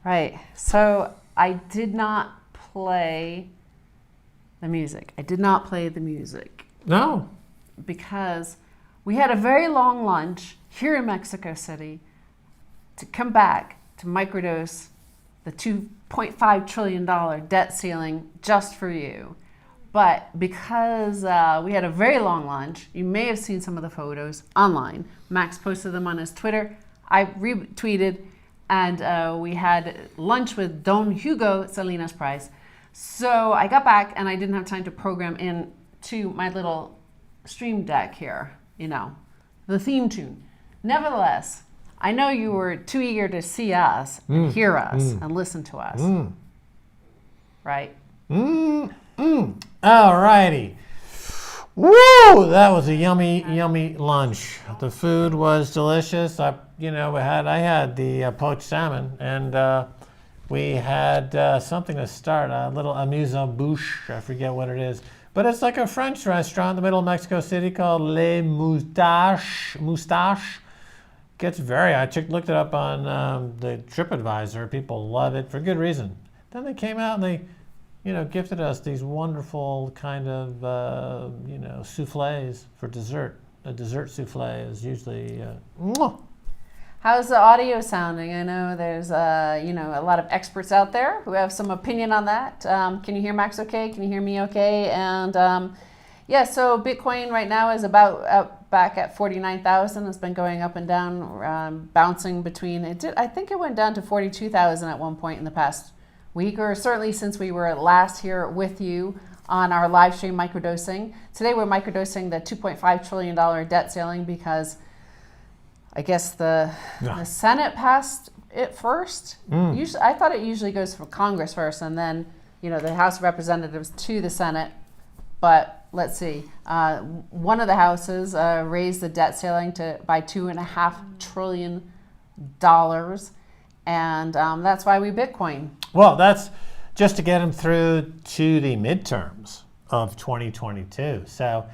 Right. So I did not play the music. No. Because we had a very long lunch here in Mexico City to come back to microdose the $2.5 trillion debt ceiling just for you. But because we had a very long lunch, you may have seen some of the photos online. Max posted them on his Twitter. I retweeted, and we had lunch with Don Hugo Salinas Price. So I got back and I didn't have time to program in to my little stream deck here, the theme tune. Nevertheless, I know you were too eager to see us and hear us and listen to us. Right? All righty. Woo! That was a yummy lunch. The food was delicious. I had the poached salmon, and we had something to start, a little amuse-bouche. I forget what it is. But it's like a French restaurant in the middle of Mexico City called Les Moustache. I looked it up on the TripAdvisor. People love it for good reason. Then they came out and they, gifted us these wonderful kind of, souffles for dessert. A dessert souffle is usually, How's the audio sounding? I know there's, a lot of experts out there who have some opinion on that. Can you hear Max okay? Can you hear me okay? And so Bitcoin right now is about back at 49,000. It's been going up and down, bouncing between. I think it went down to 42,000 at one point in the past week, or certainly since we were last here with you on our live stream microdosing. Today we're microdosing the $2.5 trillion debt ceiling because I guess the Senate passed it first. Usually, I thought it usually goes for Congress first, and then the House of Representatives to the Senate. But let's see, one of the houses raised the debt ceiling by $2.5 trillion, and that's why we Bitcoin. Well, that's just to get them through to the midterms of 2022. So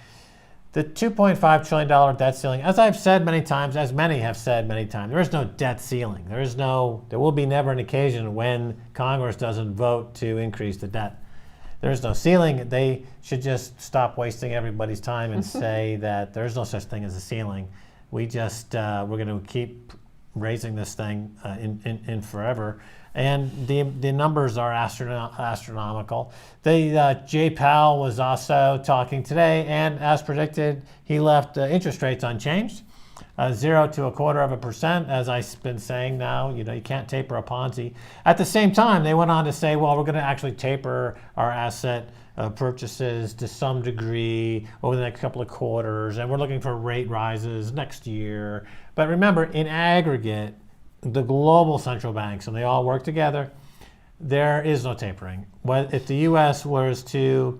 the $2.5 trillion debt ceiling, as I've said many times, as many have said many times, there is no debt ceiling. There will be never an occasion when Congress doesn't vote to increase the debt. There is no ceiling. They should just stop wasting everybody's time and say that there's no such thing as a ceiling. We're going to keep raising this thing in forever. And the numbers are astronomical. Jay Powell was also talking today, and as predicted, he left interest rates unchanged, 0 to 0.25%. As I've been saying now, you can't taper a Ponzi. At the same time, they went on to say, well, we're going to actually taper our asset purchases to some degree over the next couple of quarters, and we're looking for rate rises next year. But remember, in aggregate, the global central banks, and they all work together, there is no tapering. If the U.S. was to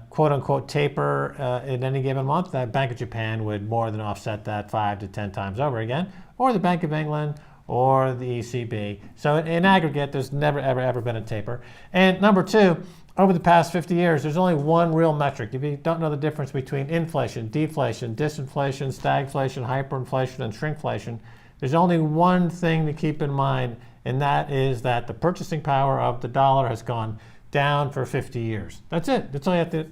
quote unquote taper in any given month, the Bank of Japan would more than offset that 5 to 10 times over again, or the Bank of England, or the ECB. So in aggregate, there's never, ever been a taper. And number two, over the past 50 years, there's only one real metric. If you don't know the difference between inflation, deflation, disinflation, stagflation, hyperinflation, and shrinkflation, there's only one thing to keep in mind, and that is that the purchasing power of the dollar has gone down for 50 years. That's it. That's all you have to.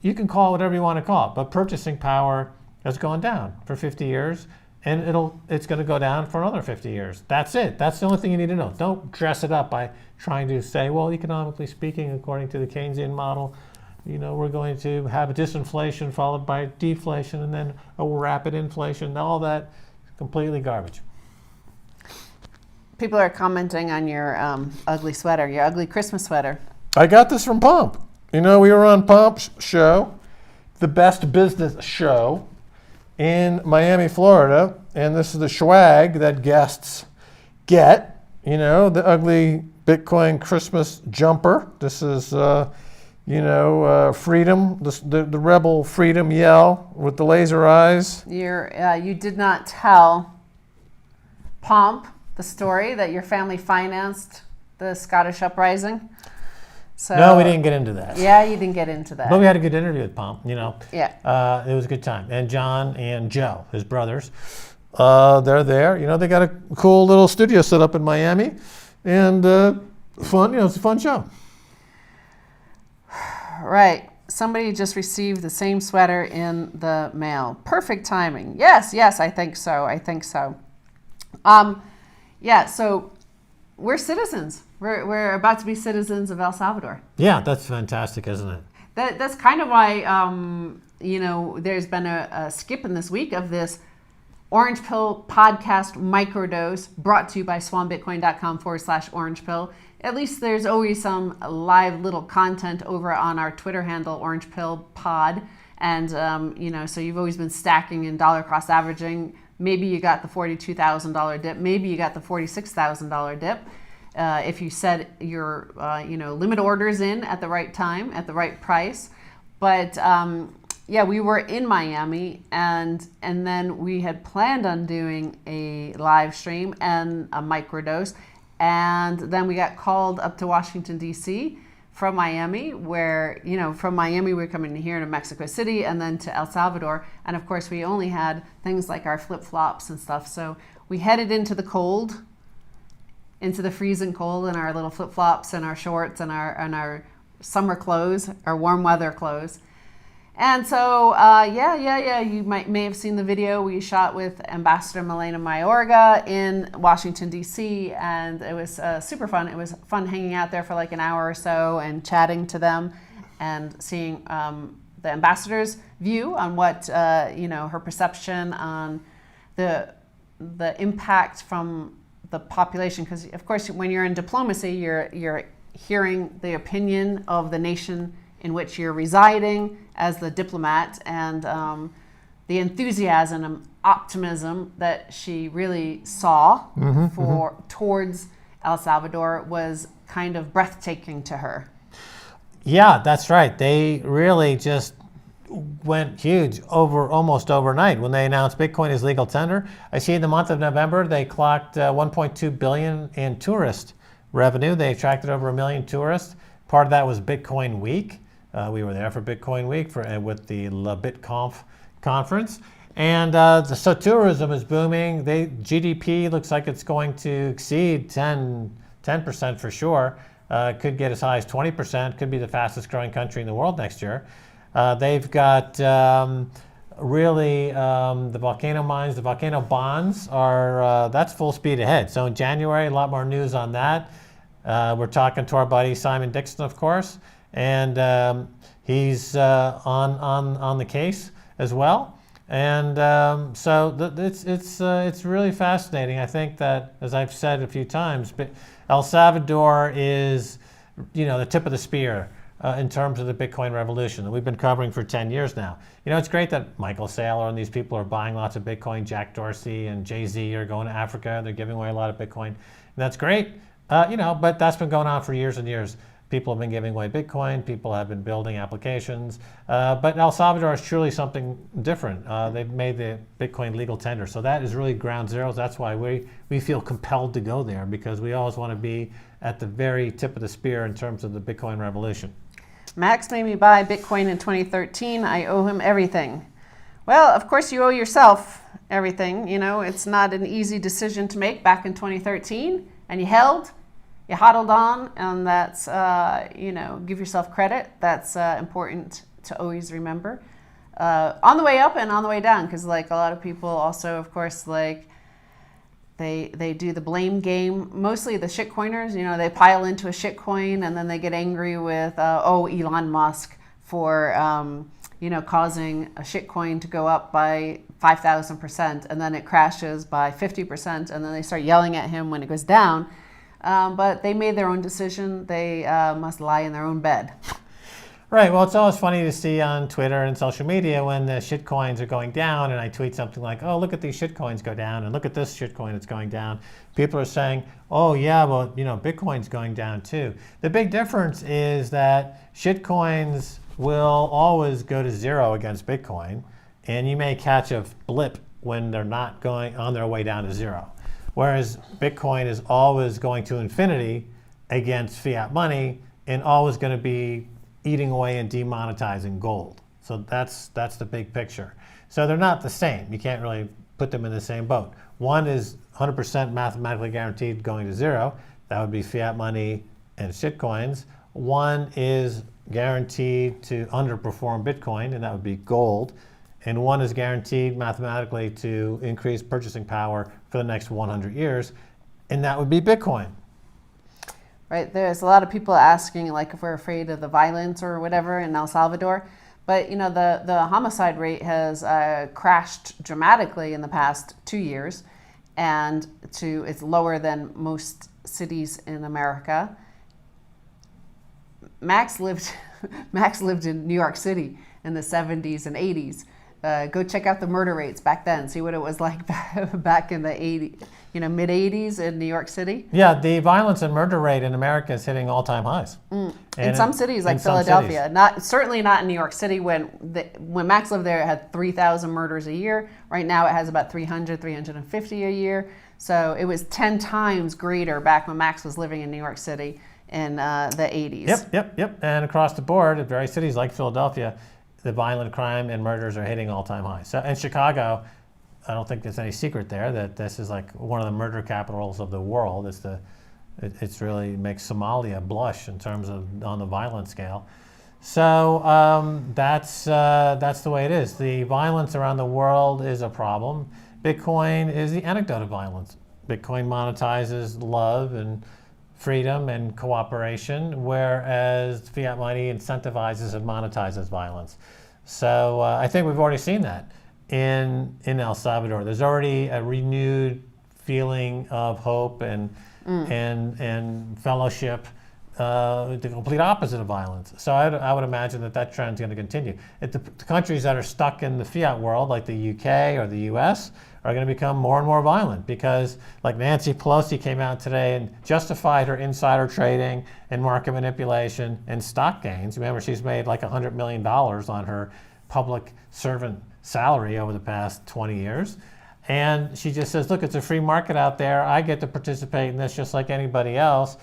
You can call it whatever you want to call it, but purchasing power has gone down for 50 years, and it's going to go down for another 50 years. That's it. That's the only thing you need to know. Don't dress it up by trying to say, well, economically speaking, according to the Keynesian model, we're going to have a disinflation followed by deflation and then a rapid inflation. All that completely garbage. People are commenting on your ugly sweater, your ugly Christmas sweater. I got this from Pomp. We were on Pomp's show, the best business show in Miami, Florida, and this is the swag that guests get. The ugly Bitcoin Christmas jumper. This is, freedom, the rebel freedom yell with the laser eyes. You did not tell Pomp the story that your family financed the Scottish uprising. So, no, we didn't get into that. Yeah, you didn't get into that. But we had a good interview with Pomp, Yeah. It was a good time. And John and Joe, his brothers, they're there. They got a cool little studio set up in Miami. and fun. It's a fun show. Right. Somebody just received the same sweater in the mail. Perfect timing. Yes, I think so. So we're citizens. We're about to be citizens of El Salvador. Yeah, that's fantastic, isn't it? That's kind of why, there's been a skip in this week of this Orange Pill podcast microdose brought to you by swanbitcoin.com/orange pill. At least there's always some live little content over on our Twitter handle, Orange Pill Pod. And, so you've always been stacking and dollar cost averaging. Maybe you got the $42,000 dip. Maybe you got the $46,000 dip. If you set your, limit orders in at the right time, at the right price. But, we were in Miami, and then we had planned on doing a live stream and a microdose. And then we got called up to Washington, D.C. from Miami, where, from Miami we're coming here to Mexico City and then to El Salvador. And of course, we only had things like our flip-flops and stuff. So we headed into the cold, into the freezing cold in our little flip-flops and our shorts and our summer clothes, our warm weather clothes. And so, you may have seen the video we shot with Ambassador Milena Mayorga in Washington, D.C., and it was super fun. It was fun hanging out there for like an hour or so and chatting to them and seeing the ambassador's view on what, her perception on the impact from the population. Because, of course, when you're in diplomacy, you're hearing the opinion of the nation in which you're residing as the diplomat, and the enthusiasm and optimism that she really saw towards El Salvador was kind of breathtaking to her. Yeah, that's right. They really just went huge almost overnight when they announced Bitcoin is legal tender. I see in the month of November they clocked 1.2 billion in tourist revenue. They attracted over 1 million tourists. Part of that was Bitcoin Week. We were there for Bitcoin Week with the La BitConf conference. And so tourism is booming. GDP looks like it's going to exceed 10% for sure. Could get as high as 20%. Could be the fastest growing country in the world next year. They've got really the volcano mines, the volcano bonds are, that's full speed ahead. So in January, a lot more news on that. We're talking to our buddy Simon Dixon, of course. And he's on the case as well, and so it's really fascinating. I think that, as I've said a few times, but El Salvador is the tip of the spear in terms of the Bitcoin revolution that we've been covering for 10 years now. It's great that Michael Saylor and these people are buying lots of Bitcoin. Jack Dorsey and Jay-Z are going to Africa. They're giving away a lot of Bitcoin, and that's great. But that's been going on for years and years. People have been giving away Bitcoin. People have been building applications. But El Salvador is truly something different. They've made the Bitcoin legal tender. So that is really ground zero. That's why we feel compelled to go there, because we always want to be at the very tip of the spear in terms of the Bitcoin revolution. Max made me buy Bitcoin in 2013. I owe him everything. Well, of course you owe yourself everything. It's not an easy decision to make back in 2013. And you hodled on, and that's, give yourself credit. That's important to always remember. On the way up and on the way down, because like a lot of people also, of course, like they do the blame game. Mostly the shitcoiners, they pile into a shitcoin and then they get angry with, Elon Musk for, causing a shitcoin to go up by 5,000%, and then it crashes by 50%, and then they start yelling at him when it goes down. But they made their own decision. They must lie in their own bed. Right. Well, it's always funny to see on Twitter and social media when the shitcoins are going down, and I tweet something like, "Oh, look at these shitcoins go down, and look at this shitcoin that's going down." People are saying, "Oh, yeah, well, Bitcoin's going down too." The big difference is that shitcoins will always go to zero against Bitcoin, and you may catch a blip when they're not going on their way down to zero. Whereas Bitcoin is always going to infinity against fiat money and always going to be eating away and demonetizing gold. So that's the big picture. So they're not the same. You can't really put them in the same boat. One is 100% mathematically guaranteed going to zero. That would be fiat money and shitcoins. One is guaranteed to underperform Bitcoin, and that would be gold. And one is guaranteed mathematically to increase purchasing power for the next 100 years, and that would be Bitcoin. Right, there's a lot of people asking like if we're afraid of the violence or whatever in El Salvador. But the homicide rate has crashed dramatically in the past 2 years, and it's lower than most cities in America. Max lived in New York City in the 70s and 80s. Go check out the murder rates back then. See what it was like back in the 80s, mid 80s in New York City. Yeah, the violence and murder rate in America is hitting all-time highs. In some cities like Philadelphia, certainly not in New York City. When Max lived there, it had 3,000 murders a year. Right now, it has about 300, 350 a year. So it was 10 times greater back when Max was living in New York City in the 80s. Yep. And across the board, at various cities like Philadelphia, the violent crime and murders are hitting all-time highs. So in Chicago, I don't think there's any secret there that this is like one of the murder capitals of the world. It's really makes Somalia blush in terms of on the violence scale. So that's the way it is. The violence around the world is a problem. Bitcoin is the antidote of violence. Bitcoin monetizes love and freedom and cooperation, whereas fiat money incentivizes and monetizes violence. So I think we've already seen that in El Salvador. There's already a renewed feeling of hope and fellowship, the complete opposite of violence. So I would imagine that trend is going to continue. The countries that are stuck in the fiat world, like the UK or the US, are going to become more and more violent because, like Nancy Pelosi came out today and justified her insider trading and market manipulation and stock gains. Remember, she's made like $100 million on her public servant salary over the past 20 years. And she just says, look, it's a free market out there. I get to participate in this just like anybody else.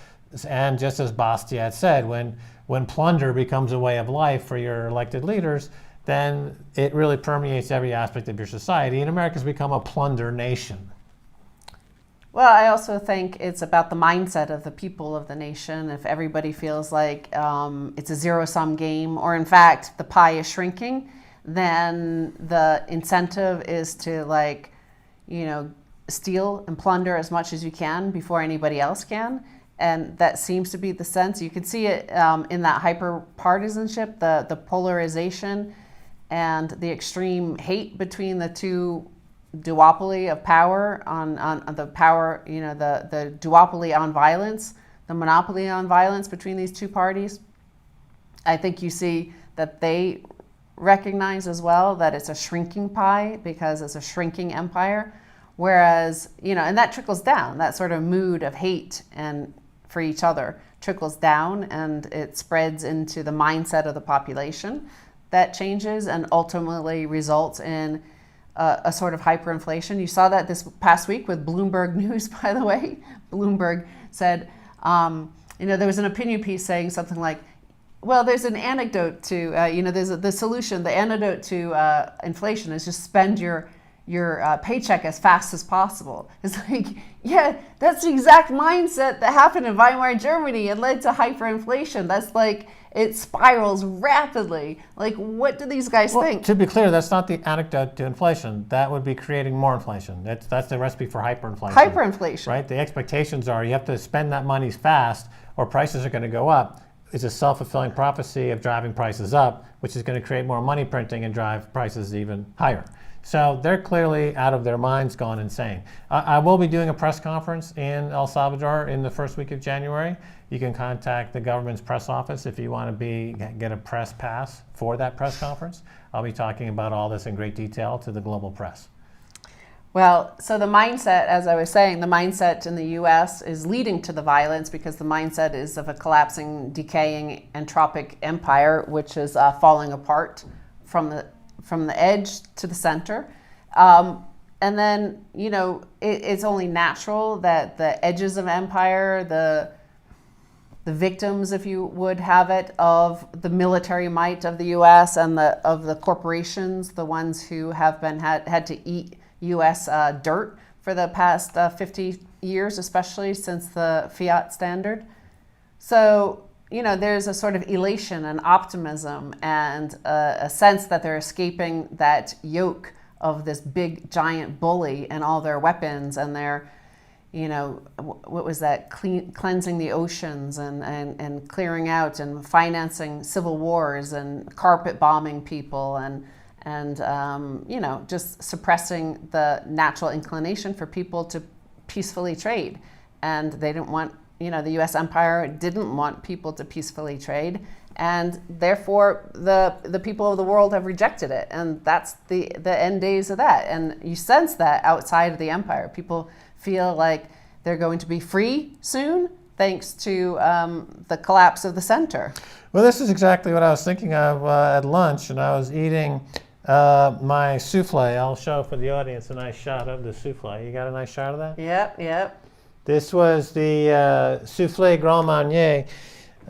And just as Bastiat said, when plunder becomes a way of life for your elected leaders, then it really permeates every aspect of your society. And America's become a plunder nation. Well, I also think it's about the mindset of the people of the nation. If everybody feels like it's a zero-sum game, or in fact, the pie is shrinking, then the incentive is to steal and plunder as much as you can before anybody else can. And that seems to be the sense. You can see it in that hyper-partisanship, the polarization, and the extreme hate between the two duopoly of power on the power, the duopoly on violence, the monopoly on violence between these two parties. I think you see that they recognize as well that it's a shrinking pie because it's a shrinking empire. Whereas, and that trickles down, that sort of mood of hate and for each other trickles down and it spreads into the mindset of the population. That changes and ultimately results in a sort of hyperinflation. You saw that this past week with Bloomberg News, by the way. Bloomberg said, there was an opinion piece saying something like, well, there's an antidote to, the solution, the antidote to inflation is just spend your paycheck as fast as possible. It's like, yeah, that's the exact mindset that happened in Weimar Germany and led to hyperinflation. That's like, it spirals rapidly. Like, what do these guys think? To be clear, that's not the antidote to inflation. That would be creating more inflation. That's the recipe for hyperinflation. Hyperinflation. Right? The expectations are you have to spend that money fast or prices are going to go up. It's a self-fulfilling prophecy of driving prices up, which is going to create more money printing and drive prices even higher. So they're clearly out of their minds, gone insane. I will be doing a press conference in El Salvador in the first week of January. You can contact the government's press office if you want to get a press pass for that press conference. I'll be talking about all this in great detail to the global press. Well, so the mindset, as I was saying, the mindset in the U.S. is leading to the violence because the mindset is of a collapsing, decaying, entropic empire, which is falling apart from the edge to the center. And then, it's only natural that the edges of empire, the victims, if you would have it, of the military might of the U.S. and of the corporations, the ones who have been had to eat U.S. dirt for the past 50 years, especially since the fiat standard. So, there's a sort of elation and optimism and a sense that they're escaping that yoke of this big giant bully and all their weapons, and their, what was that, cleansing the oceans and clearing out and financing civil wars and carpet bombing people and just suppressing the natural inclination for people to peacefully trade. And they didn't want, the U.S. empire didn't want people to peacefully trade, and therefore the people of the world have rejected it. And that's the end days of that. And you sense that outside of the empire. People feel like they're going to be free soon, thanks to the collapse of the center. Well, this is exactly what I was thinking of at lunch, and I was eating my souffle. I'll show for the audience a nice shot of the souffle. You got a nice shot of that? Yep. This was the souffle Grand Marnier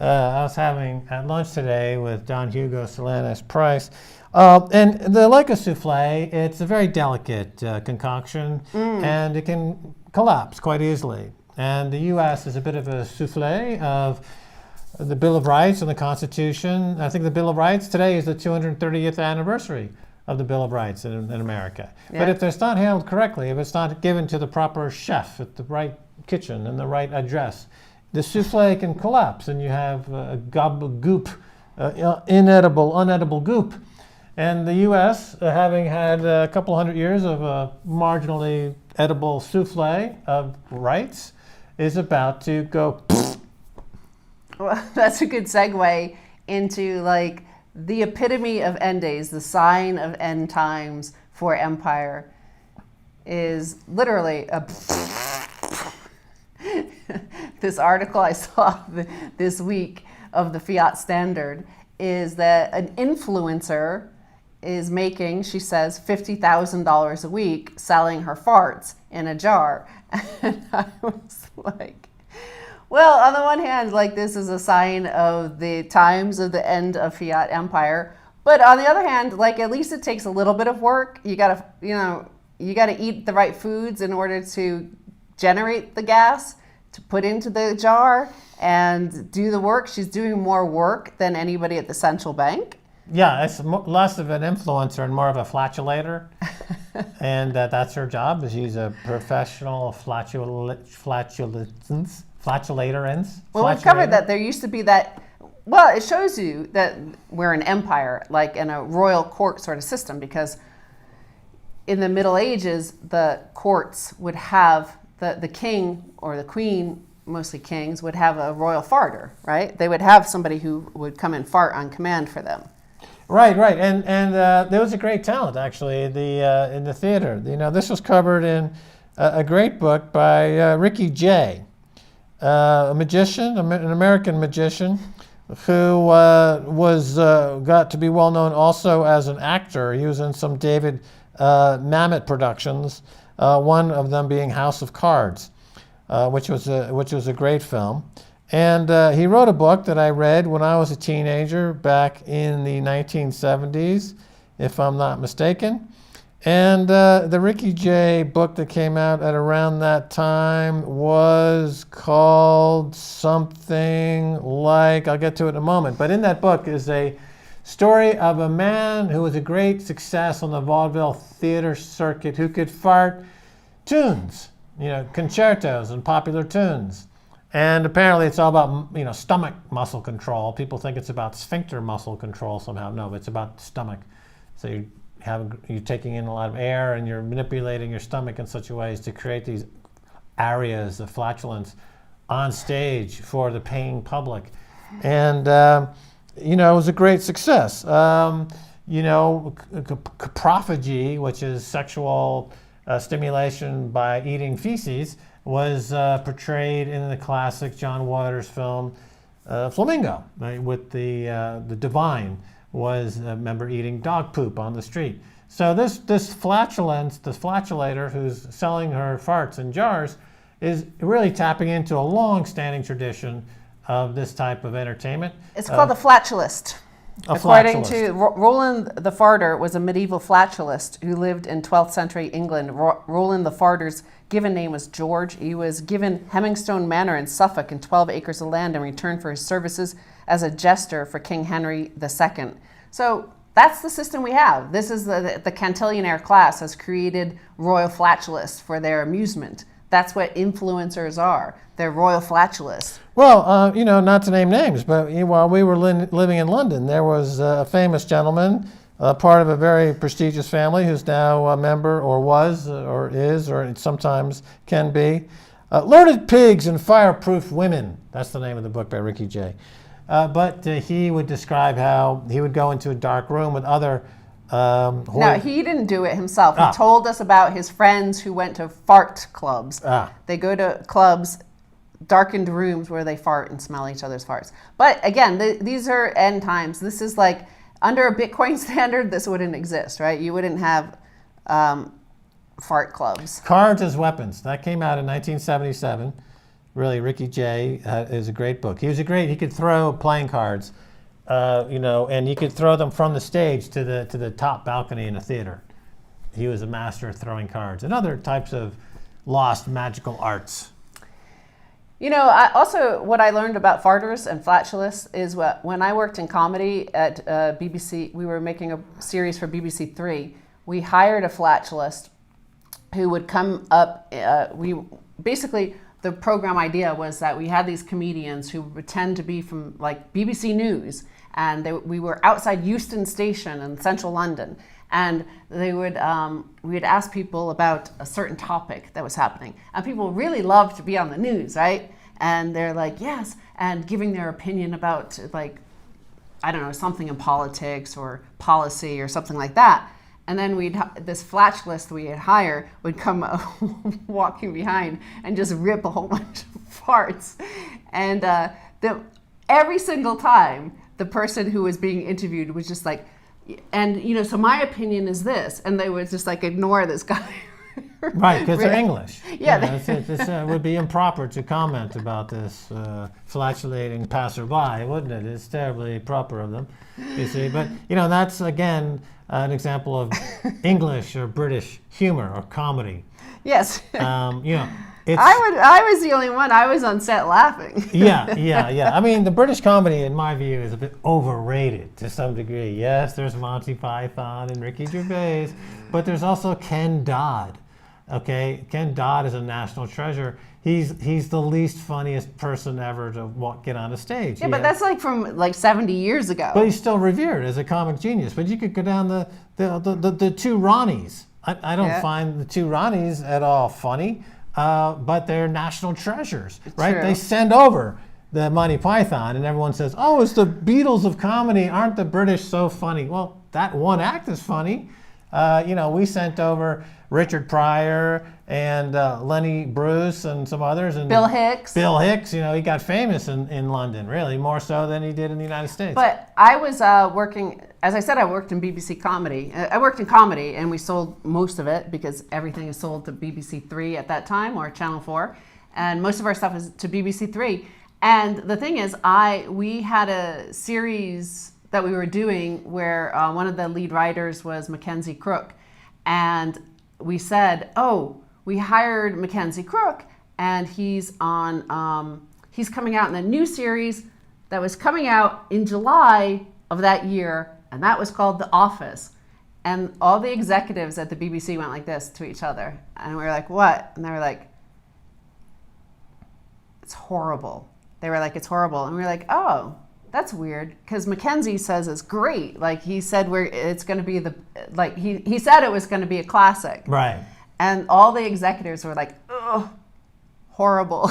I was having at lunch today with Don Hugo Solanas Price. And the like a souffle, it's a very delicate concoction, and it can collapse quite easily. And the U.S. is a bit of a souffle of the Bill of Rights and the Constitution. I think the Bill of Rights today is the 230th anniversary of the Bill of Rights in America. Yeah. But if it's not handled correctly, if it's not given to the proper chef at the right kitchen and the right address, the souffle can collapse, and you have a goop, unedible goop. And the U.S., having had a couple hundred years of a marginally edible souffle of rights, is about to go. Well, that's a good segue into the epitome of end days, the sign of end times for empire, is literally a. This article I saw this week of the fiat standard is that an influencer is making, she says, $50,000 a week selling her farts in a jar. And I was like, well, on the one hand, this is a sign of the times of the end of fiat empire. But on the other hand, at least it takes a little bit of work. You gotta eat the right foods in order to generate the gas to put into the jar and do the work. She's doing more work than anybody at the central bank. Yeah, it's less of an influencer and more of a flatulator. And that's her job. She's a professional flatulator. Well, we've covered that. There used to be that. Well, it shows you that we're an empire, in a royal court sort of system, because in the Middle Ages, the courts would have the king or the queen, mostly kings, would have a royal farter, right? They would have somebody who would come and fart on command for them. Right, and there was a great talent actually in the theater. This was covered in a great book by Ricky Jay, a magician, an American magician, who got to be well known also as an actor. He was in some David Mamet productions, one of them being House of Cards, which was a great film. And he wrote a book that I read when I was a teenager back in the 1970s, if I'm not mistaken. And the Ricky Jay book that came out at around that time was called something like, I'll get to it in a moment, but in that book is a story of a man who was a great success on the vaudeville theater circuit who could fart tunes, concertos and popular tunes. And apparently it's all about, stomach muscle control. People think it's about sphincter muscle control somehow. No, it's about stomach. So you're taking in a lot of air and you're manipulating your stomach in such a way as to create these areas of flatulence on stage for the paying public. And, it was a great success. Coprophagy, which is sexual stimulation by eating feces, was portrayed in the classic John Waters film Flamingo, right, with the divine was a member eating dog poop on the street. So this flatulence, this flatulator who's selling her farts in jars, is really tapping into a long-standing tradition of this type of entertainment. It's called the flatulist. According flatulist. to Roland the Farter was a medieval flatulist who lived in 12th century England. Roland the Farter's given name was George. He was given Hemmingstone Manor in Suffolk and 12 acres of land in return for his services as a jester for King Henry II. So that's the system we have. This is the cantillionaire class has created royal flatulists for their amusement. That's what influencers are. They're royal flatulists. Well, not to name names, but while we were living in London, there was a famous gentleman, part of a very prestigious family, who's now a member, or was, or is, or sometimes can be. Learned Pigs and Fireproof Women. That's the name of the book by Ricky Jay. But he would describe how he would go into a dark room with other... No, he didn't do it himself. He told us about his friends who went to fart clubs. They go to clubs, darkened rooms where they fart and smell each other's farts. But again, these are end times. This is like, under a Bitcoin standard, this wouldn't exist, right? You wouldn't have fart clubs. Cards as Weapons. That came out in 1977. Really, Ricky Jay is a great book. He could throw playing cards, and you could throw them from the stage to the top balcony in a theater. He was a master of throwing cards and other types of lost magical arts. Also what I learned about farters and flatulists is when I worked in comedy at BBC, we were making a series for BBC Three. We hired a flatulist who would come up. The program idea was that we had these comedians who would pretend to be from like BBC News, and we were outside Euston Station in central London, and they would we'd ask people about a certain topic that was happening, and people really love to be on the news, right? And they're like, yes, and giving their opinion about, like, I don't know, something in politics or policy or something like that. And then this flatulist we'd hire would come walking behind and just rip a whole bunch of farts. And every single time, the person who was being interviewed was just like, so my opinion is this. And they would just like ignore this guy. Right, because they're English. Yeah. It would be improper to comment about this flatulating passerby, wouldn't it? It's terribly proper of them, you see. But, that's, again, an example of English or British humor or comedy. Yes. It's, I was the only one. I was on set laughing. Yeah. I mean, the British comedy, in my view, is a bit overrated to some degree. Yes, there's Monty Python and Ricky Gervais, but there's also Ken Dodd. Okay, Ken Dodd is a national treasure. He's the least funniest person ever to get on a stage. Yeah, but that's like from like 70 years ago. But he's still revered as a comic genius. But you could go down the two Ronnies. I don't find the two Ronnies at all funny. But they're national treasures, right? True. They send over the Monty Python, and everyone says, "Oh, it's the Beatles of comedy. Aren't the British so funny?" Well, that one act is funny. We sent over Richard Pryor and Lenny Bruce and some others, and Bill Hicks. He got famous in London, really more so than he did in the United States. But I was working, as I said, I worked in BBC Comedy. I worked in comedy, and we sold most of it because everything is sold to BBC Three at that time, or Channel 4, and most of our stuff is to BBC Three. And the thing is, we had a series that we were doing where one of the lead writers was Mackenzie Crook, and we said, we hired Mackenzie Crook, and he's coming out in a new series that was coming out in July of that year, and that was called The Office. And all the executives at the BBC went like this to each other, and we were like, what? And they were like, it's horrible. They were like, it's horrible. And we were like, oh, that's weird, because Mackenzie says it's great. Like, he said it's going to be he said it was going to be a classic. Right. And all the executives were like, ugh, horrible.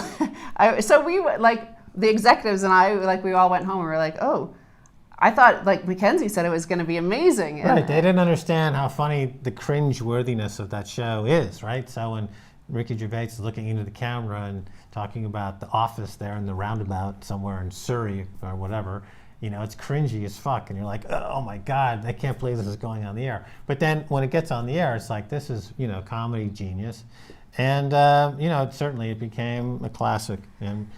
So we, the executives and I, we all went home and we were like, oh, I thought, Mackenzie said it was going to be amazing. Right, they didn't understand how funny the cringe-worthiness of that show is, right? So when Ricky Gervais is looking into the camera and talking about the office there in the roundabout somewhere in Surrey or whatever, it's cringy as fuck, and you're like, oh my God, I can't believe this is going on the air. But then when it gets on the air, it's like, this is, comedy genius. And, certainly it became a classic. And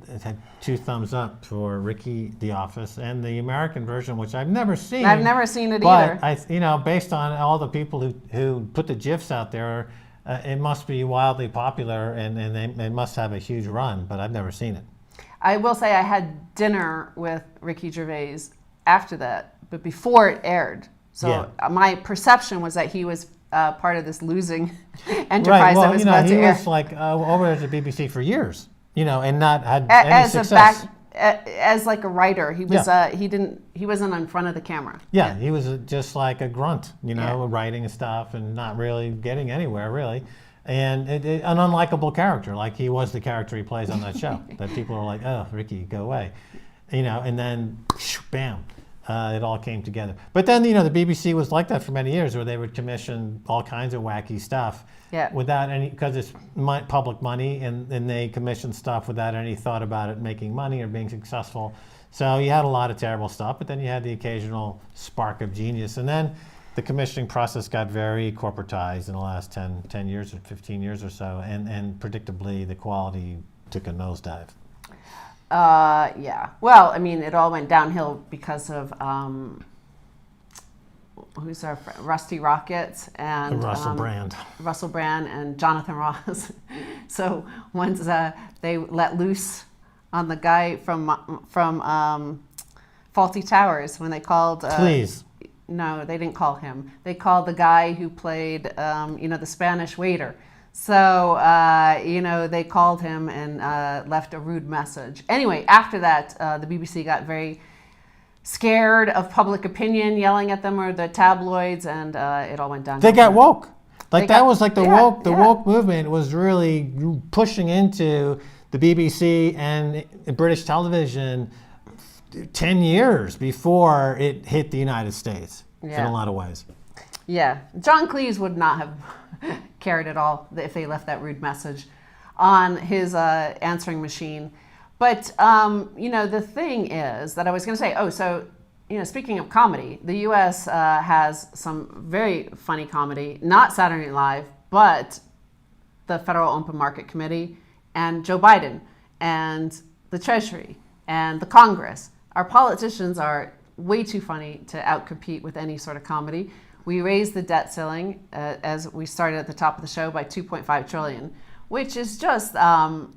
it had 2 thumbs up for Ricky the Office, and the American version, which I've never seen. I've never seen it either. But based on all the people who put the GIFs out there, it must be wildly popular, and they must have a huge run. But I've never seen it. I will say I had dinner with Ricky Gervais after that, but before it aired. So my perception was that he was part of this losing enterprise that was about to air. He was like over at the BBC for years, and not had any success. As like a writer, he was he wasn't in front of the camera. Yeah, he was just like a grunt, writing and stuff and not really getting anywhere really. And an unlikable character, like he was the character he plays on that show. That people are like, oh, Ricky, go away. And then, bam, it all came together. But then, the BBC was like that for many years, where they would commission all kinds of wacky stuff without any, because it's public money, and they commissioned stuff without any thought about it making money or being successful. So you had a lot of terrible stuff, but then you had the occasional spark of genius. And then the commissioning process got very corporatized in the last 10 years or 15 years or so, and predictably the quality took a nosedive. Yeah. Well, I mean, it all went downhill because of who's our friend? Rusty Rockets and Russell Brand. Russell Brand and Jonathan Ross. So once they let loose on the guy from Faulty Towers, when they called. Please. No, they didn't call him. They called the guy who played, the Spanish waiter. So, they called him and left a rude message. Anyway, after that, the BBC got very scared of public opinion yelling at them, or the tabloids, and it all went down. They got woke. That was like the woke movement was really pushing into the BBC and British television 10 years before it hit the United States in a lot of ways. Yeah. John Cleese would not have cared at all if they left that rude message on his answering machine. But, the thing is that I was going to say, speaking of comedy, the U.S. has some very funny comedy, not Saturday Night Live, but the Federal Open Market Committee and Joe Biden and the Treasury and the Congress. Our politicians are way too funny to outcompete with any sort of comedy. We raised the debt ceiling, as we started at the top of the show, by $2.5 trillion, which is just, what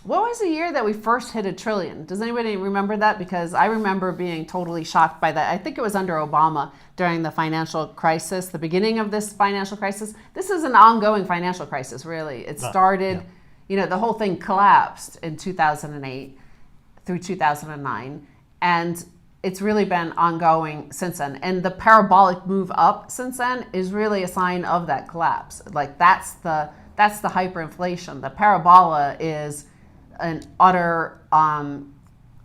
was the year that we first hit $1 trillion? Does anybody remember that? Because I remember being totally shocked by that. I think it was under Obama during the financial crisis, the beginning of this financial crisis. This is an ongoing financial crisis, really. It started, the whole thing collapsed in 2008 through 2009. And it's really been ongoing since then. And the parabolic move up since then is really a sign of that collapse. Like that's the hyperinflation. The parabola is an utter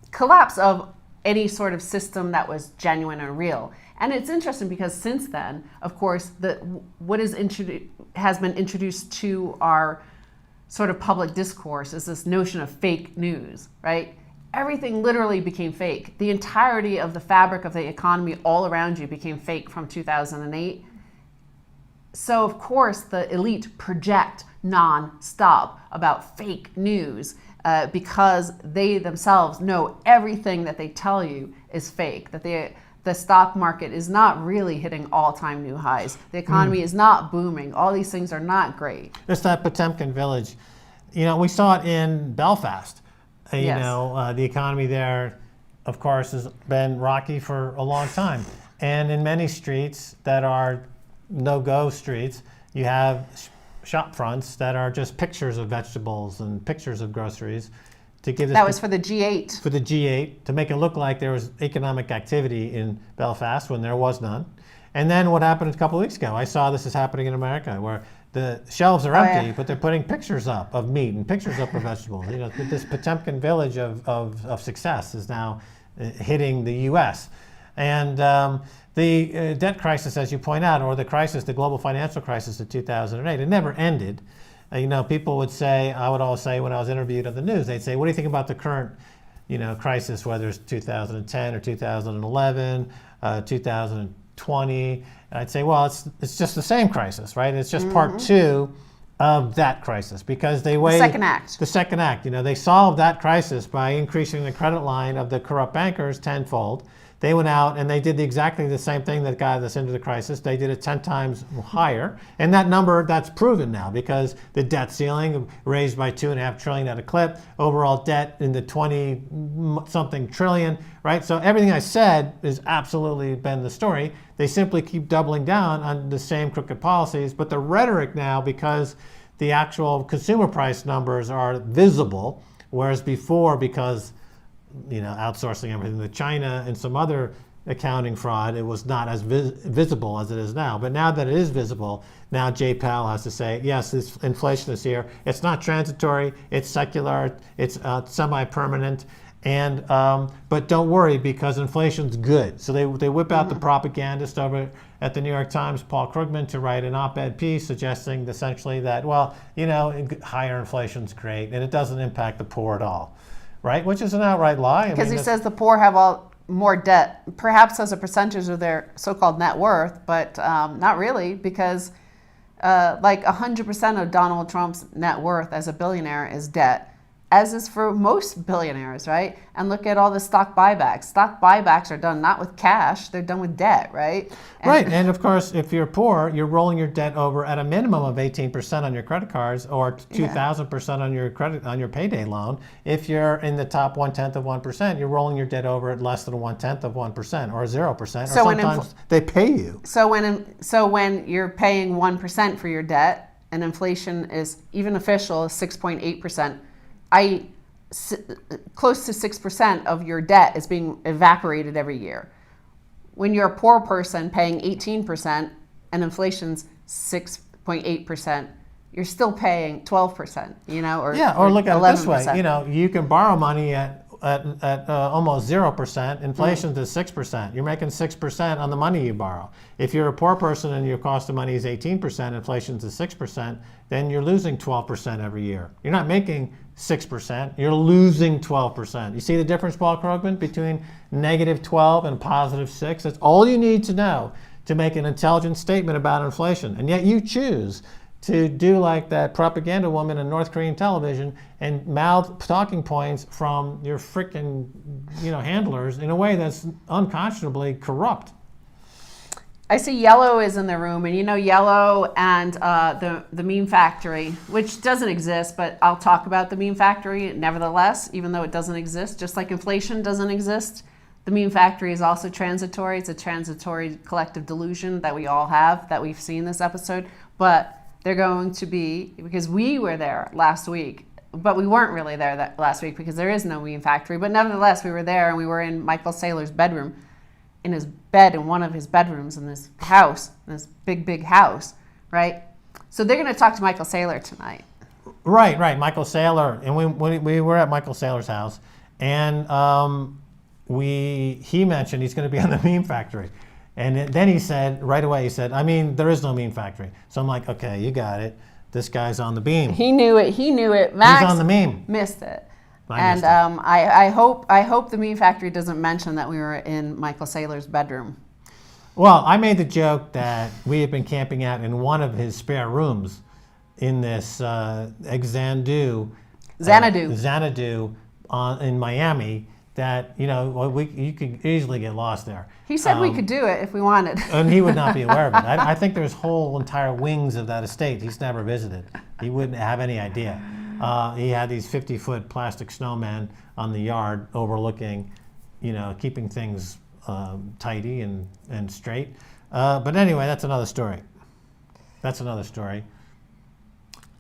collapse of any sort of system that was genuine and real. And it's interesting because since then, of course, what has been introduced to our sort of public discourse is this notion of fake news, right? Everything literally became fake. The entirety of the fabric of the economy all around you became fake from 2008. So, of course, the elite project non-stop about fake news because they themselves know everything that they tell you is fake, that the stock market is not really hitting all-time new highs. The economy is not booming. All these things are not great. It's that Potemkin village. We saw it in Belfast. The economy there, of course, has been rocky for a long time. And in many streets that are no-go streets, you have shop fronts that are just pictures of vegetables and pictures of groceries to give. That was for the G8. For the G8, to make it look like there was economic activity in Belfast when there was none. And then what happened a couple of weeks ago, I saw this is happening in America, where the shelves are empty, but they're putting pictures up of meat and pictures up of vegetables. This Potemkin village of success is now hitting the U.S. And the debt crisis, as you point out, or the global financial crisis of 2008, it never ended. People would say, I would always say when I was interviewed on the news, they'd say, what do you think about the current, crisis, whether it's 2010 or 2011, 2020? And I'd say, well, it's just the same crisis, right? It's just part two of that crisis, because they The second act. The second act. They solved that crisis by increasing the credit line of the corrupt bankers tenfold. They went out and they did exactly the same thing that got us into the crisis. They did it 10 times higher. And that number, that's proven now, because the debt ceiling raised by $2.5 trillion at a clip, overall debt in the 20-something trillion, right? So everything I said has absolutely been the story. They simply keep doubling down on the same crooked policies. But the rhetoric now, because the actual consumer price numbers are visible, whereas before, because outsourcing everything to China and some other accounting fraud, it was not as visible as it is now. But now that it is visible, now Jay Powell has to say, yes, this inflation is here. It's not transitory. It's secular. It's semi-permanent. And but don't worry, because inflation's good. So they whip out the propagandist over at the New York Times, Paul Krugman, to write an op-ed piece suggesting essentially that, higher inflation's great and it doesn't impact the poor at all. Right, which is an outright lie. Because he says the poor have more debt, perhaps as a percentage of their so-called net worth, but not really, because 100% of Donald Trump's net worth as a billionaire is debt, as is for most billionaires, right? And look at all the stock buybacks. Stock buybacks are done not with cash, they're done with debt, right? And of course, if you're poor, you're rolling your debt over at a minimum of 18% on your credit cards, or 2,000% on your payday loan. If you're in the top 1/10 of 1%, you're rolling your debt over at less than 1/10 of 1% or 0%. Or sometimes they pay you. So when you're paying 1% for your debt, and inflation is, even official, is 6.8%, i.e., close to 6% of your debt is being evaporated every year. When you're a poor person paying 18% and inflation's 6.8%, you're still paying 12%, or look at 11%. It this way. You can borrow money at almost 0%. Inflation's at 6%. You're making 6% on the money you borrow. If you're a poor person and your cost of money is 18%, inflation's at 6%, then you're losing 12% every year. You're not making 6%, you're losing 12%. You see the difference, Paul Krugman, between -12 and +6? That's all you need to know to make an intelligent statement about inflation. And yet you choose to do like that propaganda woman in North Korean television and mouth talking points from your frickin' handlers in a way that's unconscionably corrupt. I see Yellow is in the room, and Yellow and the Meme Factory, which doesn't exist, but I'll talk about the Meme Factory nevertheless, even though it doesn't exist. Just like inflation doesn't exist, the Meme Factory is also transitory. It's a transitory collective delusion that we all have, that we've seen this episode. But they're going to be, because we were there last week, but we weren't really there last week because there is no Meme Factory. But nevertheless, we were there, and we were in Michael Saylor's bedroom, in his bed in one of his bedrooms in this house, in this big house, right? So they're going to talk to Michael Saylor tonight. Right, Michael Saylor. And we were at Michael Saylor's house, and he mentioned he's going to be on the Meme Factory. And then he said, right away, there is no Meme Factory. So I'm like, okay, you got it. This guy's on the beam. He knew it. Max He's on the meme. Missed it. I hope the Meme Factory doesn't mention that we were in Michael Saylor's bedroom. Well, I made the joke that we had been camping out in one of his spare rooms in this Xanadu in Miami. That you could easily get lost there. He said we could do it if we wanted. And he would not be aware of it. I think there's whole entire wings of that estate he's never visited. He wouldn't have any idea. He had these 50-foot plastic snowmen on the yard overlooking, keeping things tidy and straight. But anyway, that's another story.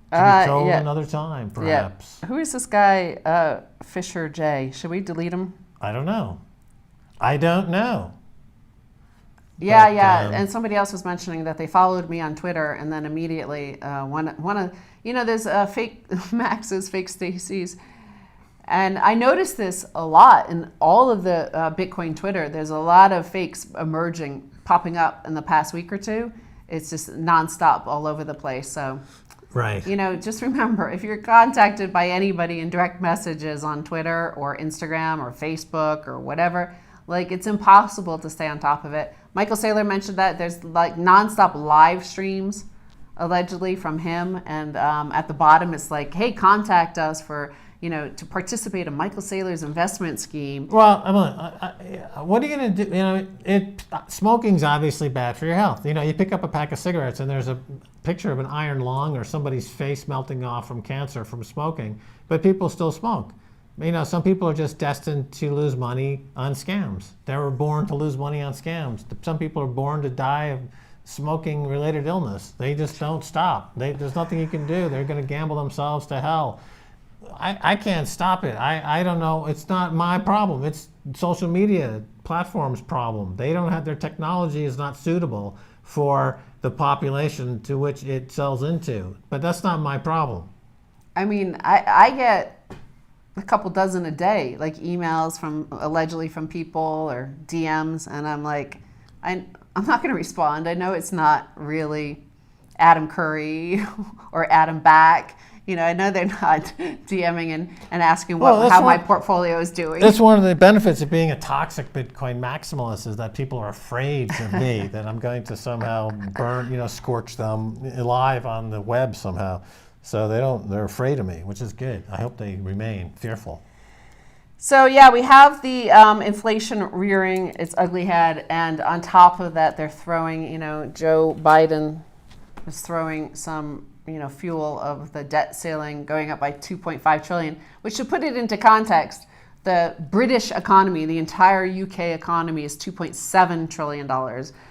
To be told another time, perhaps. Yeah. Who is this guy, Fisher J? Should we delete him? I don't know. Yeah. And somebody else was mentioning that they followed me on Twitter, and then immediately there's fake Max's, fake Stacy's. And I noticed this a lot in all of the Bitcoin Twitter. There's a lot of fakes popping up in the past week or two. It's just nonstop all over the place. So, right. Just remember, if you're contacted by anybody in direct messages on Twitter or Instagram or Facebook or whatever, it's impossible to stay on top of it. Michael Saylor mentioned that there's nonstop live streams allegedly from him. And at the bottom, it's like, hey, contact us for, to participate in Michael Saylor's investment scheme. Well, what are you going to do? Smoking's obviously bad for your health. You pick up a pack of cigarettes and there's a picture of an iron lung or somebody's face melting off from cancer from smoking, but people still smoke. Some people are just destined to lose money on scams. They were born to lose money on scams. Some people are born to die of smoking-related illness. They just don't stop. There's nothing you can do. They're going to gamble themselves to hell. I can't stop it. I don't know. It's not my problem. It's social media platforms' problem. They don't have, their technology is not suitable for the population to which it sells into. But that's not my problem. I get a couple dozen a day, like emails allegedly from people or DMs, and I'm like, I'm not going to respond. I know it's not really Adam Curry or Adam Back. I know they're not DMing and asking how my portfolio is doing. That's one of the benefits of being a toxic Bitcoin maximalist, is that people are afraid of me, that I'm going to somehow burn, scorch them alive on the web somehow. So they're afraid of me, which is good. I hope they remain fearful. So yeah, we have the inflation rearing its ugly head, and on top of that, they're throwing, Joe Biden is throwing some, fuel of the debt ceiling going up by 2.5 trillion, which, to put it into context, the British economy, the entire UK economy, is $2.7 trillion.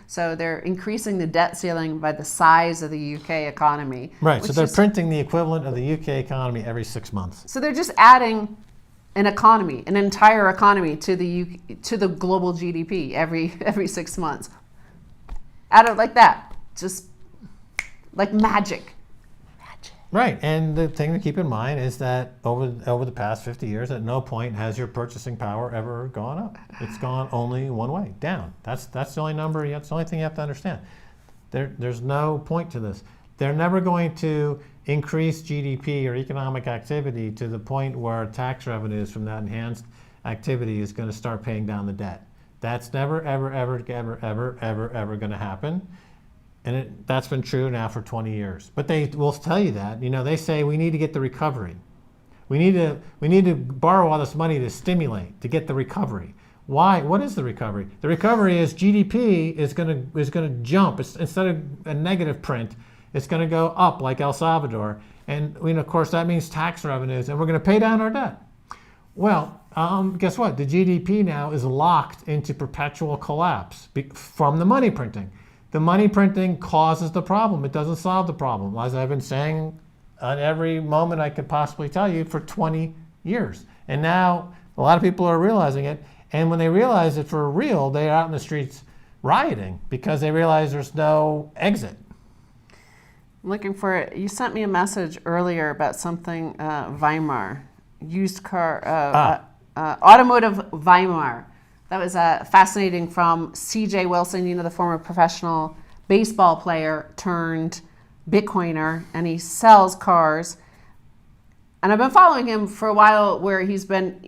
So they're increasing the debt ceiling by the size of the UK economy. Right, so they're printing the equivalent of the UK economy every 6 months. So they're just adding an entire economy to the global GDP every 6 months. Add it like that, just like magic. Right, and the thing to keep in mind is that over the past 50 years, at no point has your purchasing power ever gone up. It's gone only one way, down. That's the only number. That's the only thing you have to understand. There's no point to this. They're never going to increase GDP or economic activity to the point where tax revenues from that enhanced activity is going to start paying down the debt. That's never, ever, ever, ever, ever, ever, ever going to happen. And that's been true now for 20 years. But they will tell you that. They say we need to get the recovery. We need to borrow all this money to stimulate, to get the recovery. Why? What is the recovery? The recovery is GDP is going to jump. Instead of a negative print, it's going to go up like El Salvador. And of course, that means tax revenues, and we're going to pay down our debt. Well, guess what? The GDP now is locked into perpetual collapse from the money printing. The money printing causes the problem. It doesn't solve the problem, as I've been saying on every moment I could possibly tell you for 20 years. And now a lot of people are realizing it. And when they realize it for real, they're out in the streets rioting because they realize there's no exit. I'm looking for it. You sent me a message earlier about something Weimar, used car, automotive Weimar. That was fascinating, from C.J. Wilson, the former professional baseball player turned Bitcoiner, and he sells cars. And I've been following him for a while, where he's been,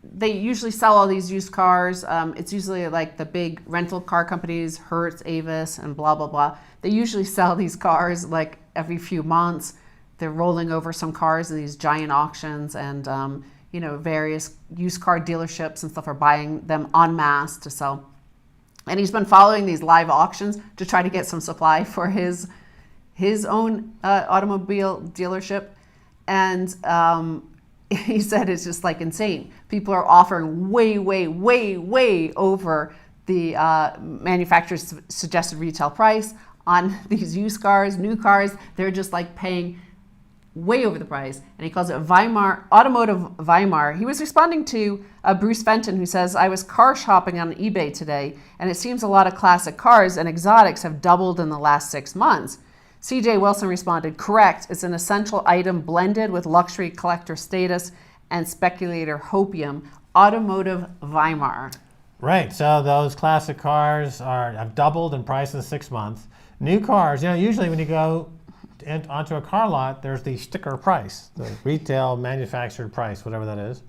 they usually sell all these used cars. It's usually like the big rental car companies, Hertz, Avis, and blah, blah, blah. They usually sell these cars like every few months. They're rolling over some cars in these giant auctions, and various used car dealerships and stuff are buying them en masse to sell. And he's been following these live auctions to try to get some supply for his own automobile dealership. And he said it's just like insane. People are offering way, way, way, way over the manufacturer's suggested retail price on these used cars, new cars. They're just like paying way over the price, and he calls it Weimar Automotive Weimar. He was responding to Bruce Fenton, who says, I was car shopping on eBay today, and it seems a lot of classic cars and exotics have doubled in the last 6 months. C.J. Wilson responded, correct, it's an essential item blended with luxury collector status and speculator hopium. Automotive Weimar. Right, so those classic cars have doubled in price in 6 months. New cars, usually when you go onto a car lot, there's the sticker price, the retail manufactured price, whatever that is.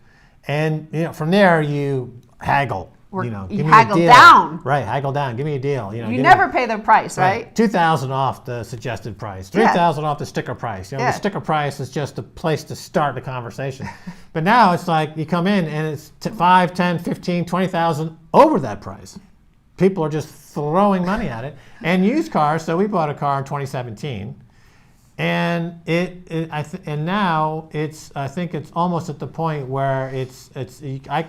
And from there you haggle. You haggle down. Right, haggle down. Give me a deal. You never pay the price, right? $2,000 off the suggested price. $3,000 off the sticker price. The sticker price is just a place to start the conversation. But now it's like you come in and it's 5, 10, 15, 20,000 over that price. People are just throwing money at it. And used cars. So we bought a car in 2017. And now I think it's almost at the point where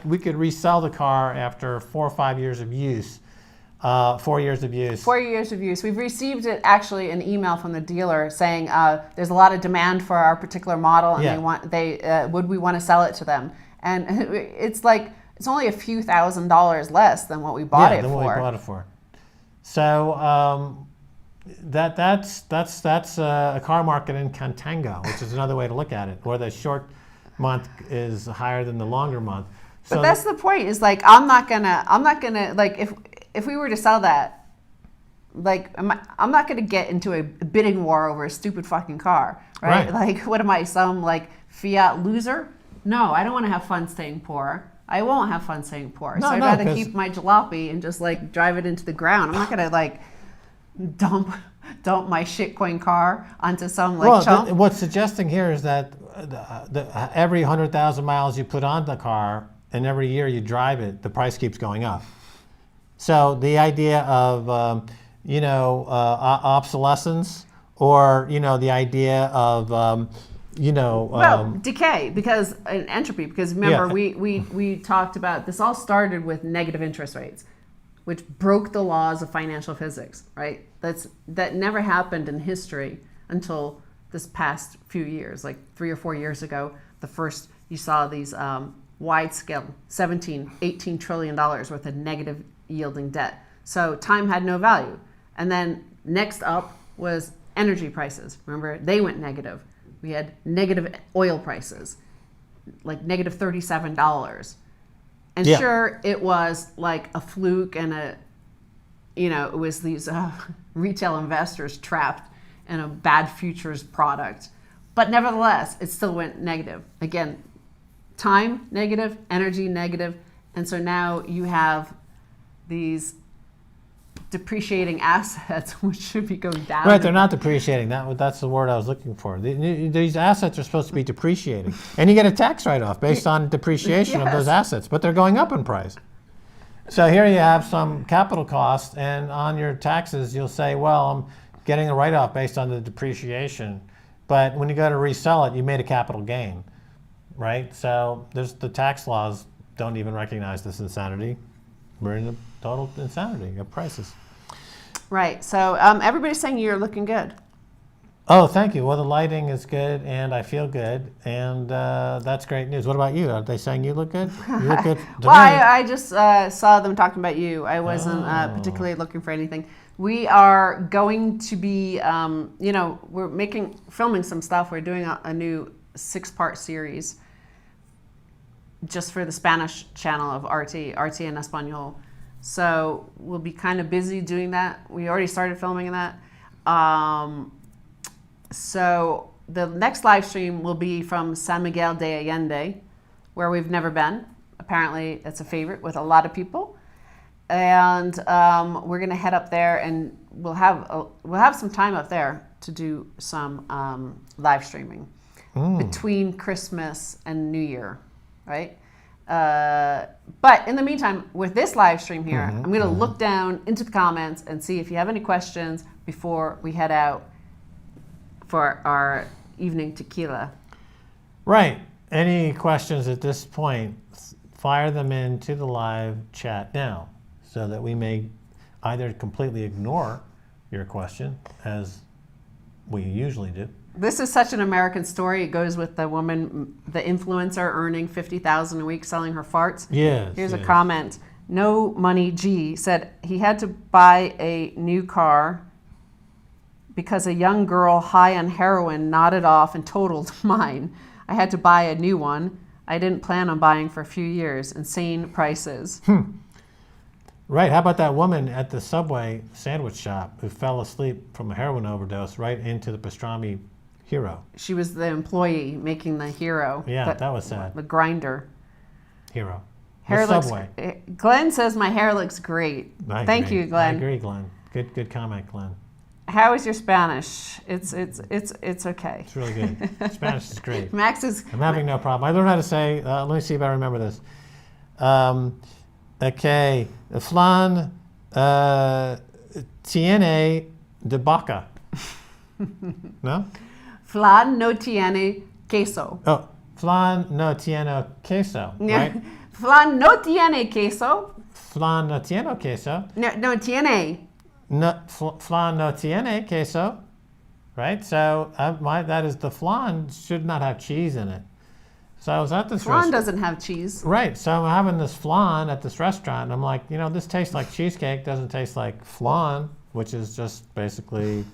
we could resell the car after 4 or 5 years of use, 4 years of use. 4 years of use. We've received actually an email from the dealer saying there's a lot of demand for our particular model, and would we want to sell it to them? And it's like it's only a few $1,000s less than what we bought it for. Than what we bought it for. So. That's a car market in contango, which is another way to look at it, where the short month is higher than the longer month. So but that's the point. Is like I'm not gonna like if we were to sell that, like I'm not gonna get into a bidding war over a stupid fucking car, right? Like what am I, some like fiat loser? No, I don't want to have fun staying poor. I won't have fun staying poor. So I'd rather keep my jalopy and just like drive it into the ground. I'm not gonna like dump my shitcoin car onto some chump. What's suggesting here is that every 100,000 miles you put on the car and every year you drive it, the price keeps going up. So the idea of obsolescence, or the idea of decay, because entropy. Because remember, we talked about this. All started with negative interest rates, which broke the laws of financial physics, right? That never happened in history until this past few years, like 3 or 4 years ago. The first you saw these wide scale $18 trillion worth of negative yielding debt. So time had no value. And then next up was energy prices. Remember, they went negative. We had negative oil prices, like negative $37. And sure, it was like a fluke and it was these retail investors trapped in a bad futures product. But nevertheless, it still went negative. Again, time negative, energy negative. And so now you have these depreciating assets, which should be going down. Right, they're not depreciating. That's the word I was looking for. These assets are supposed to be depreciating. And you get a tax write-off based on depreciation of those assets, but they're going up in price. So here you have some capital costs, and on your taxes you'll say, well, I'm getting a write-off based on the depreciation. But when you go to resell it, you made a capital gain, right? So the tax laws don't even recognize this insanity. We're in a total insanity of prices. Right. So everybody's saying you're looking good. Oh, thank you. Well, the lighting is good, and I feel good, and that's great news. What about you? Are they saying you look good? You look good to me. I just saw them talking about you. I wasn't particularly looking for anything. We are going to be, we're filming some stuff. We're doing a new 6-part series just for the Spanish channel of RT en Español. So we'll be kind of busy doing that. We already started filming that. So the next live stream will be from San Miguel de Allende, where we've never been. Apparently it's a favorite with a lot of people. And we're gonna head up there, and we'll have some time up there to do some live streaming between Christmas and New Year, right? But in the meantime, with this live stream here, I'm going to look down into the comments and see if you have any questions before we head out for our evening tequila. Right. Any questions at this point, fire them into the live chat now so that we may either completely ignore your question, as we usually do. This is such an American story. It goes with the woman, the influencer earning $50,000 a week selling her farts. Yes. Here's a comment. No Money G said he had to buy a new car because a young girl high on heroin nodded off and totaled mine. I had to buy a new one. I didn't plan on buying for a few years. Insane prices. Right. How about that woman at the Subway sandwich shop who fell asleep from a heroin overdose right into the pastrami hero? She was the employee making the hero. Yeah, that was sad. The grinder. Hero. Hair The looks. Subway. Glenn says my hair looks great. I Thank agree. you, Glenn. I agree, Glenn. Good comment, Glenn. How is your Spanish? It's okay. It's really good. Spanish is great. Max is. I'm having no problem. I learned how to say, let me see if I remember this. Okay, flan tiene de vaca. No? Flan no tiene queso. Oh, flan no tiene queso, right? Flan no tiene queso. Flan no tiene queso. No tiene. No, flan no tiene queso, right? So that is the flan should not have cheese in it. So I was at this Flan restaurant. doesn't have cheese. Right. So I'm having this flan at this restaurant, and I'm like, this tastes like cheesecake, doesn't taste like flan, which is just basically,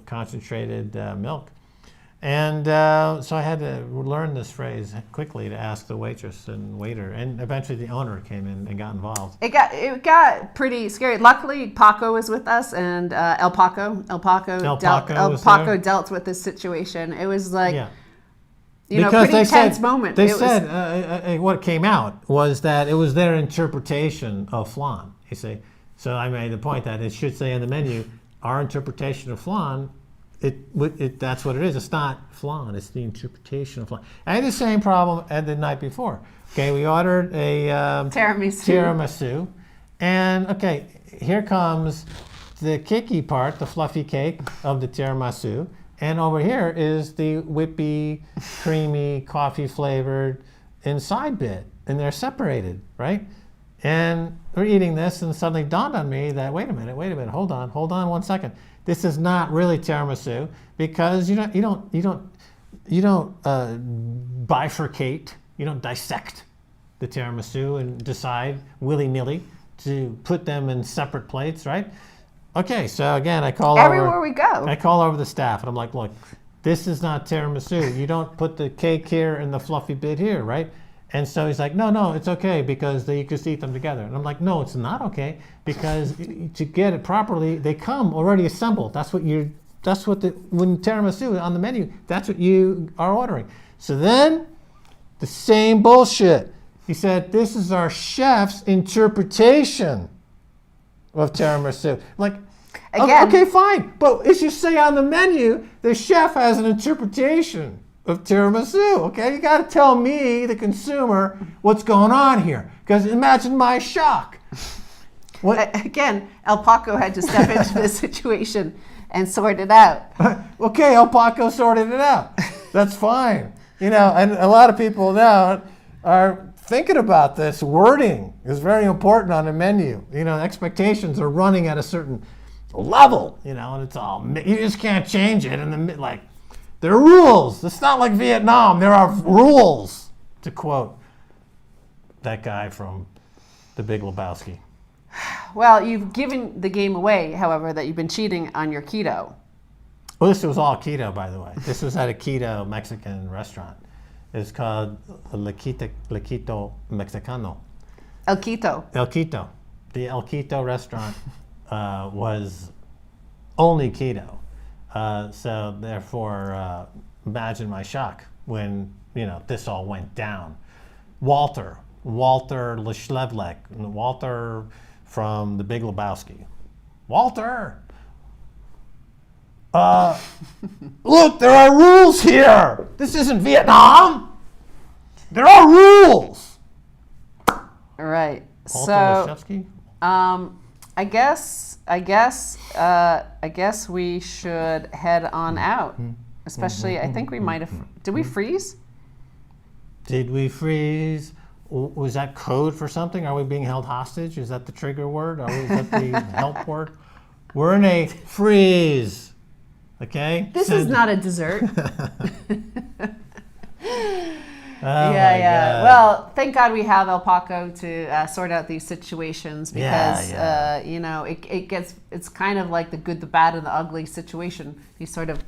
concentrated milk. And so I had to learn this phrase quickly to ask the waitress and waiter, and eventually the owner came in and got involved. It got pretty scary. Luckily, Paco was with us, and El Paco dealt with this situation. It was like. Yeah. Because pretty tense moment. They said what came out was that it was their interpretation of flan. You see, so I made the point that it should say on the menu, our interpretation of flan. That's what it is. It's not flan. It's the interpretation of flan. I had the same problem the night before. Okay, we ordered a tiramisu, and okay, here comes the cakey part, the fluffy cake of the tiramisu. And over here is the whippy, creamy, coffee-flavored inside bit. And they're separated, right? And we're eating this, and suddenly dawned on me that, wait a minute, hold on 1 second. This is not really tiramisu because you don't bifurcate, you don't dissect the tiramisu and decide willy-nilly to put them in separate plates, right? Okay, so again, I call over the staff, and I'm like, look, this is not tiramisu. You don't put the cake here and the fluffy bit here, right? And so he's like, no, it's okay because you just eat them together. And I'm like, no, it's not okay because to get it properly, they come already assembled. When tiramisu on the menu, that's what you are ordering. So then, the same bullshit. He said, this is our chef's interpretation of tiramisu. Like, again, okay, fine. But as you say on the menu, the chef has an interpretation of tiramisu. Okay, you got to tell me, the consumer, what's going on here. Because imagine my shock. Again, El Paco had to step into this situation and sort it out. Okay, El Paco sorted it out. That's fine. And a lot of people now are thinking about this. Wording is very important on a menu. Expectations are running at a certain level, and it's all, you just can't change it. And there are rules. It's not like Vietnam. There are rules, to quote that guy from The Big Lebowski. Well, you've given the game away, however, that you've been cheating on your keto. Well, this was all keto, by the way. This was at a keto Mexican restaurant. It's called Le Quito Mexicano. El Quito. El Quito. The El Quito restaurant was only keto. So therefore, imagine my shock when, this all went down. Walter Leschlevlek, Walter from The Big Lebowski. Walter! Look, there are rules here. This isn't Vietnam. There are rules. All right. Walter Leschlevsky? I guess we should head on out. Especially, I think we might have. Did we freeze? Did we freeze? Was that code for something? Are we being held hostage? Is that the trigger word? Is that the help word? We're in a freeze. Okay? This is not a dessert. God. Well, thank God we have El Paco to sort out these situations because it's kind of like the good, the bad, and the ugly situation. These sort of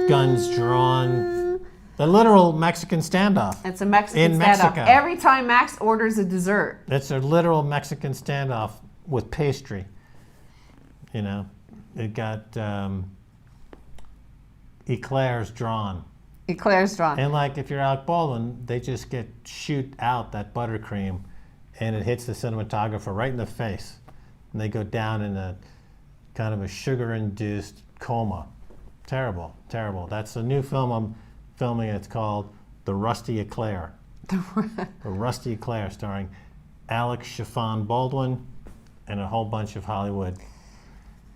guns drawn. The literal Mexican standoff. It's a Mexican in standoff. Mexico. Every time Max orders a dessert. It's a literal Mexican standoff with pastry. It got eclairs drawn. Eclair's drawn. And like if you're Alec Baldwin, they just shoot out that buttercream and it hits the cinematographer right in the face. And they go down in a kind of a sugar-induced coma. Terrible, terrible. That's a new film I'm filming. It's called The Rusty Eclair. The Rusty Eclair, starring Alex Chiffon Baldwin and a whole bunch of Hollywood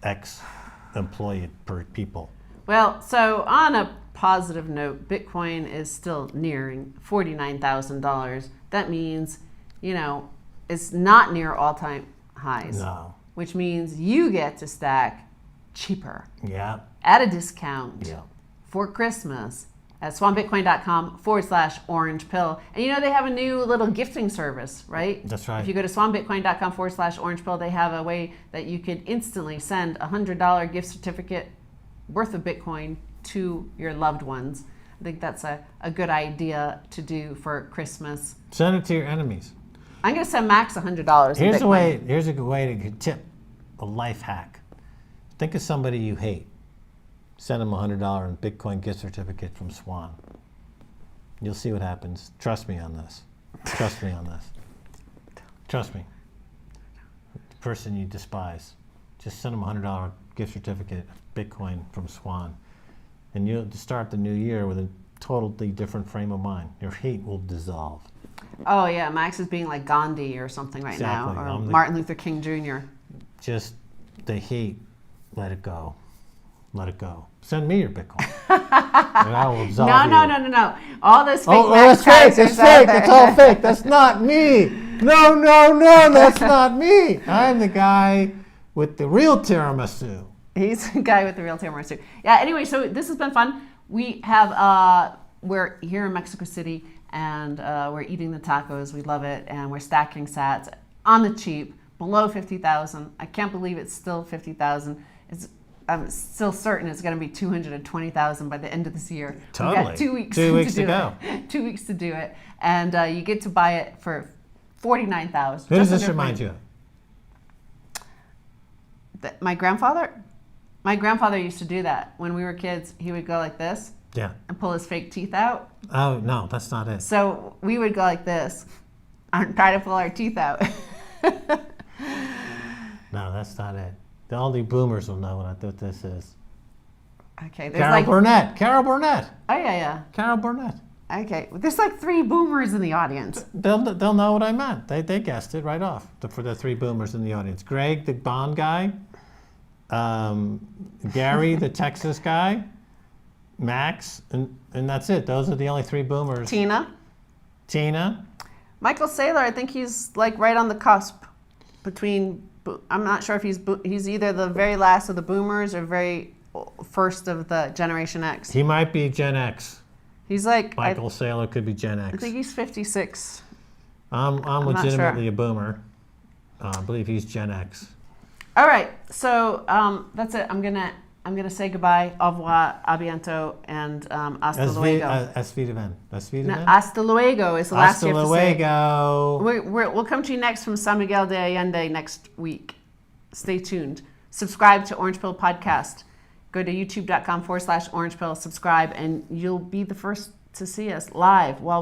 ex-employed people. Well, so on a positive note, Bitcoin is still nearing $49,000. That means, it's not near all-time highs. No. Which means you get to stack cheaper. Yeah. At a discount. Yeah. For Christmas at swanbitcoin.com/orange pill. And they have a new little gifting service, right? That's right. If you go to swanbitcoin.com/orange pill, they have a way that you could instantly send a $100 gift certificate worth of Bitcoin to your loved ones. I think that's a good idea to do for Christmas. Send it to your enemies. I'm going to send Max $100 in Bitcoin. Here's a good way to tip, a life hack. Think of somebody you hate. Send them a $100 in Bitcoin gift certificate from Swan. You'll see what happens. Trust me on this. Trust me on this. Trust me. The person you despise. Just send them a $100 gift certificate of Bitcoin from Swan. And you'll start the new year with a totally different frame of mind. Your hate will dissolve. Oh, yeah. Max is being like Gandhi or something right Exactly. now. Or Martin Luther King Jr. Just the hate, let it go. Let it go. Send me your Bitcoin. And I will absolve you. No. All this fake that's fake. It's fake. It's all fake. That's not me. No, that's not me. I'm the guy with the real tiramisu. He's the guy with the real tiramisu. Yeah, anyway, so this has been fun. We have, we're here in Mexico City, and we're eating the tacos. We love it, and we're stacking sats on the cheap, below 50,000. I can't believe it's still 50,000. I'm still certain it's going to be 220,000 by the end of this year. Totally. We've got 2 weeks. 2 weeks to go. 2 weeks to do it, and you get to buy it for 49,000. Who does this remind you of? My grandfather. My grandfather used to do that when we were kids. He would go like this. Yeah. And pull his fake teeth out. Oh no, that's not it. So we would go like this, and try to pull our teeth out. No, that's not it. All the boomers will know what this is. Okay, there's Carol Burnett. Carol Burnett. Oh yeah. Carol Burnett. Okay, there's like 3 boomers in the audience. They'll know what I meant. They guessed it right off. For the 3 boomers in the audience: Greg, the Bond guy, Gary, the Texas guy, Max, and that's it. Those are the only 3 boomers. Tina. Michael Saylor, I think he's like right on the cusp between. I'm not sure if he's either the very last of the boomers or very first of the Generation X. He might be Gen X. He's like Michael Saylor could be Gen X. I think he's 56. I'm legitimately a boomer. I believe he's Gen X. All right, so that's it. I'm gonna say goodbye. Au revoir, a bientôt, and hasta luego. Hasta luego is the last you have to say. Hasta luego. We'll come to you next from San Miguel de Allende next week. Stay tuned. Subscribe to Orange Pill Podcast. Go to youtube.com/orange pill, subscribe, and you'll be the first to see us live while we're